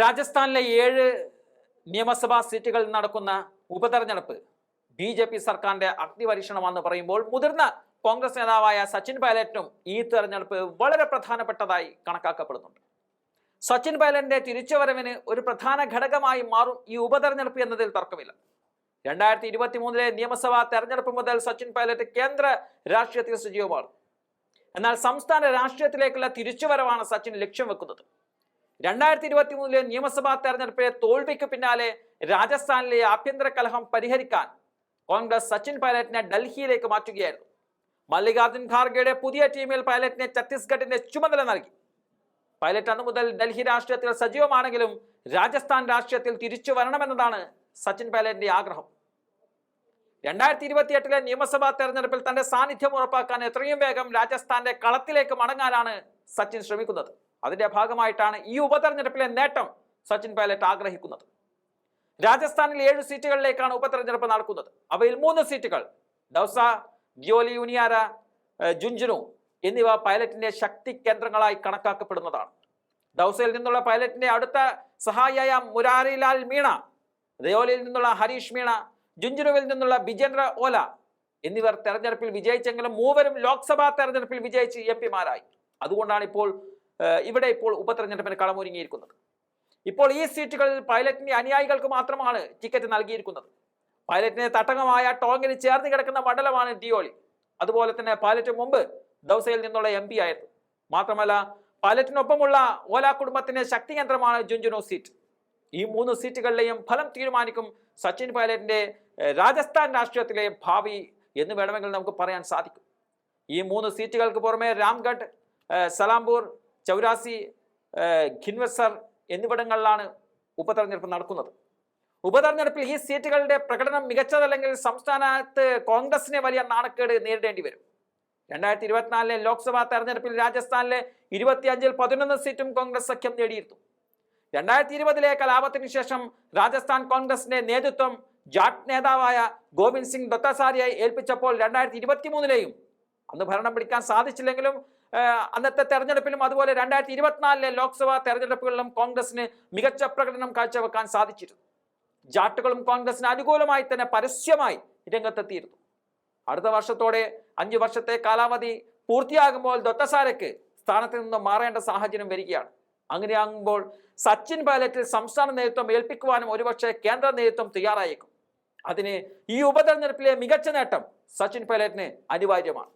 രാജസ്ഥാനിലെ 7 നിയമസഭാ സീറ്റുകളിൽ നടക്കുന്ന ഉപതെരഞ്ഞെടുപ്പ് BJP സർക്കാരിന്റെ അഗ്നിപരീക്ഷണമെന്ന് പറയുമ്പോൾ മുതിർന്ന കോൺഗ്രസ് നേതാവായ സച്ചിൻ പൈലറ്റിനും ഈ തെരഞ്ഞെടുപ്പ് വളരെ പ്രധാനപ്പെട്ടതായി കണക്കാക്കപ്പെടുന്നുണ്ട്. സച്ചിൻ പൈലറ്റിന്റെ തിരിച്ചുവരവിന് ഒരു പ്രധാന ഘടകമായി മാറും ഈ ഉപതെരഞ്ഞെടുപ്പ് എന്നതിൽ തർക്കമില്ല. 2023 നിയമസഭാ തെരഞ്ഞെടുപ്പ് മുതൽ സച്ചിൻ പൈലറ്റ് കേന്ദ്ര രാഷ്ട്രീയത്തിൽ സജീവമാണ്. എന്നാൽ സംസ്ഥാന രാഷ്ട്രീയത്തിലേക്കുള്ള തിരിച്ചുവരവാണ് സച്ചിൻ ലക്ഷ്യം വെക്കുന്നത്. 2023 നിയമസഭാ തെരഞ്ഞെടുപ്പിലെ തോൽവിക്ക് പിന്നാലെ രാജസ്ഥാനിലെ ആഭ്യന്തര കലഹം പരിഹരിക്കാൻ കോൺഗ്രസ് സച്ചിൻ പൈലറ്റിനെ ഡൽഹിയിലേക്ക് മാറ്റുകയായിരുന്നു. മല്ലികാർജുൻ ഖാർഗെയുടെ പുതിയ ടീമിൽ പൈലറ്റിനെ ഛത്തീസ്ഗഡിന്റെ ചുമതല നൽകി. പൈലറ്റ് അന്നു മുതൽ ഡൽഹി രാഷ്ട്രീയത്തിൽ സജീവമാണെങ്കിലും രാജസ്ഥാൻ രാഷ്ട്രീയത്തിൽ തിരിച്ചു വരണമെന്നതാണ് സച്ചിൻ പൈലറ്റിന്റെ ആഗ്രഹം. 2028 നിയമസഭാ തെരഞ്ഞെടുപ്പിൽ തന്റെ സാന്നിധ്യം ഉറപ്പാക്കാൻ എത്രയും വേഗം രാജസ്ഥാന്റെ കളത്തിലേക്ക് മടങ്ങാനാണ് സച്ചിൻ ശ്രമിക്കുന്നത്. അതിന്റെ ഭാഗമായിട്ടാണ് ഈ ഉപതെരഞ്ഞെടുപ്പിലെ നേട്ടം സച്ചിൻ പൈലറ്റ് ആഗ്രഹിക്കുന്നത്. രാജസ്ഥാനിൽ 7 സീറ്റുകളിലേക്കാണ് ഉപതെരഞ്ഞെടുപ്പ് നടക്കുന്നത്. അവയിൽ 3 സീറ്റുകൾ ദൗസ, ഗ്യോലി ഉനിയാര, ജുൻജുനു എന്നിവ പൈലറ്റിന്റെ ശക്തി കേന്ദ്രങ്ങളായി കണക്കാക്കപ്പെടുന്നതാണ്. ദൗസയിൽ നിന്നുള്ള പൈലറ്റിന്റെ അടുത്ത സഹായിയായ മുരാരിലാൽ മീണ, ദയോലിൽ നിന്നുള്ള ഹരീഷ് മീണ, ജുൻജുനുവിൽ നിന്നുള്ള ബിജേന്ദ്ര ഓല എന്നിവർ തെരഞ്ഞെടുപ്പിൽ വിജയിച്ചെങ്കിലും മൂവരും ലോക്സഭാ തെരഞ്ഞെടുപ്പിൽ വിജയിച്ച് MP-മാരായി. അതുകൊണ്ടാണ് ഇവിടെ ഉപതെരഞ്ഞെടുപ്പിന് കളമൊരുങ്ങിയിരിക്കുന്നത്. ഇപ്പോൾ ഈ സീറ്റുകളിൽ പൈലറ്റിന്റെ അനുയായികൾക്ക് മാത്രമാണ് ടിക്കറ്റ് നൽകിയിരിക്കുന്നത്. പൈലറ്റിന്റെ തട്ടകമായ ടോങ്ങിന് ചേർന്ന് കിടക്കുന്ന മണ്ഡലമാണ് ദിയോളി. അതുപോലെ തന്നെ പൈലറ്റ് മുമ്പ് ദൗസയിൽ നിന്നുള്ള MP ആയിരുന്നു. മാത്രമല്ല പൈലറ്റിനൊപ്പമുള്ള ഓല കുടുംബത്തിന്റെ ശക്തി കേന്ദ്രമാണ് ജുൻജുനു സീറ്റ്. ഈ 3 സീറ്റുകളിലെയും ഫലം തീരുമാനിക്കും സച്ചിൻ പൈലറ്റിന്റെ രാജസ്ഥാൻ രാഷ്ട്രീയത്തിലെ ഭാവി എന്ന് വേണമെങ്കിൽ നമുക്ക് പറയാൻ സാധിക്കും. ഈ 3 സീറ്റുകൾക്ക് പുറമെ രാംഗഡ്, സലാംപൂർ, ചൗരാസി, ഖിൻവസർ എന്നിവിടങ്ങളിലാണ് ഉപതെരഞ്ഞെടുപ്പ് നടക്കുന്നത്. ഉപതെരഞ്ഞെടുപ്പിൽ ഈ സീറ്റുകളുടെ പ്രകടനം മികച്ചതല്ലെങ്കിൽ സംസ്ഥാനത്ത് കോൺഗ്രസിനെ വലിയ നാണക്കേട് നേരിടേണ്ടി വരും. 2024 ലോക്സഭാ തെരഞ്ഞെടുപ്പിൽ രാജസ്ഥാനിലെ 25-ൽ 11 സീറ്റും കോൺഗ്രസ് സഖ്യം നേടിയിരുന്നു. 2020 കലാപത്തിന് ശേഷം രാജസ്ഥാൻ കോൺഗ്രസിന്റെ നേതൃത്വം ജാട്ട് നേതാവായ ഗോവിന്ദ് സിംഗ് ദൊത്താസാരിയെ ഏൽപ്പിച്ചപ്പോൾ 2023 അന്ന് ഭരണം പിടിക്കാൻ സാധിച്ചില്ലെങ്കിലും അന്നത്തെ തെരഞ്ഞെടുപ്പിലും അതുപോലെ 2024 ലോക്സഭാ തെരഞ്ഞെടുപ്പുകളിലും കോൺഗ്രസിന് മികച്ച പ്രകടനം കാഴ്ചവെക്കാൻ സാധിച്ചിരുന്നു. ജാട്ടുകളും കോൺഗ്രസിന് അനുകൂലമായി തന്നെ പരസ്യമായി രംഗത്തെത്തിയിരുന്നു. അടുത്ത വർഷത്തോടെ 5 വർഷത്തെ കാലാവധി പൂർത്തിയാകുമ്പോൾ ദൊത്തസാരയ്ക്ക് സ്ഥാനത്ത് നിന്ന് മാറേണ്ട സാഹചര്യം വരികയാണ്. അങ്ങനെയാകുമ്പോൾ സച്ചിൻ പൈലറ്റിൽ സംസ്ഥാന നേതൃത്വം ഏൽപ്പിക്കുവാനും ഒരുപക്ഷെ കേന്ദ്ര നേതൃത്വം തയ്യാറായേക്കും. അതിന് ഈ ഉപതെരഞ്ഞെടുപ്പിലെ മികച്ച നേട്ടം സച്ചിൻ പൈലറ്റിന് അനിവാര്യമാണ്.